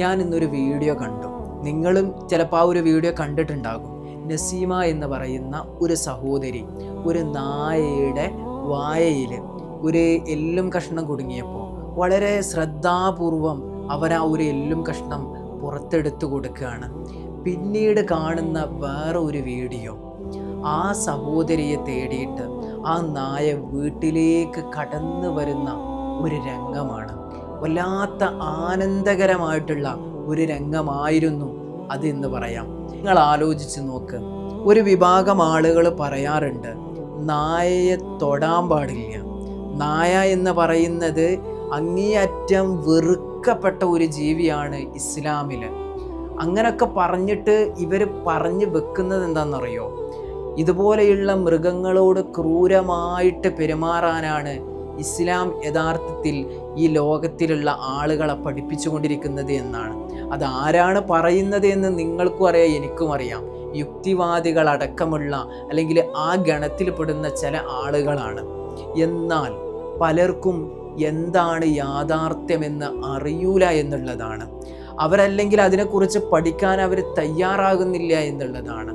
ഞാൻ ഇന്നൊരു വീഡിയോ കണ്ടു. നിങ്ങളും ചിലപ്പോൾ ആ ഒരു വീഡിയോ കണ്ടിട്ടുണ്ടാകും. നസീമ എന്ന് പറയുന്ന ഒരു സഹോദരി ഒരു നായയുടെ വായയിൽ ഒരു എല്ലും കഷ്ണം കുടുങ്ങിയപ്പോൾ വളരെ ശ്രദ്ധാപൂർവം അവർ ആ ഒരു എല്ലും കഷ്ണം പുറത്തെടുത്ത് കൊടുക്കുകയാണ്. പിന്നീട് കാണുന്ന വേറെ ഒരു വീഡിയോ, ആ സഹോദരിയെ തേടിയിട്ട് ആ നായ വീട്ടിലേക്ക് കടന്നു വരുന്ന ഒരു രംഗമാണ്. വല്ലാത്ത ആനന്ദകരമായിട്ടുള്ള ഒരു രംഗമായിരുന്നു അത് എന്ന് പറയാം. നിങ്ങൾ ആലോചിച്ച് നോക്ക്. ഒരു വിഭാഗം ആളുകൾ പറയാറുണ്ട് നായയെ തൊടാൻ പാടില്ല, നായ എന്ന് പറയുന്നത് അങ്ങേയറ്റം വെറുക്കപ്പെട്ട ഒരു ജീവിയാണ് ഇസ്ലാമിൽ. അങ്ങനൊക്കെ പറഞ്ഞിട്ട് ഇവർ പറഞ്ഞു വെക്കുന്നത് എന്താണെന്നറിയോ? ഇതുപോലെയുള്ള മൃഗങ്ങളോട് ക്രൂരമായിട്ട് പെരുമാറാനാണ് ഇസ്ലാം യഥാർത്ഥത്തിൽ ഈ ലോകത്തിലുള്ള ആളുകളെ പഠിപ്പിച്ചുകൊണ്ടിരിക്കുന്നത് എന്നാണ്. അതാരാണ് പറയുന്നത് എന്ന് നിങ്ങൾക്കും അറിയാം, എനിക്കും അറിയാം. യുക്തിവാദികളടക്കമുള്ള അല്ലെങ്കിൽ ആ ഗണത്തിൽപ്പെടുന്ന ചില ആളുകളാണ്. എന്നാൽ പലർക്കും എന്താണ് യാഥാർത്ഥ്യമെന്ന് അറിയൂല എന്നുള്ളതാണ്. അവരല്ലെങ്കിൽ അതിനെക്കുറിച്ച് പഠിക്കാൻ അവർ തയ്യാറാകുന്നില്ല എന്നുള്ളതാണ്.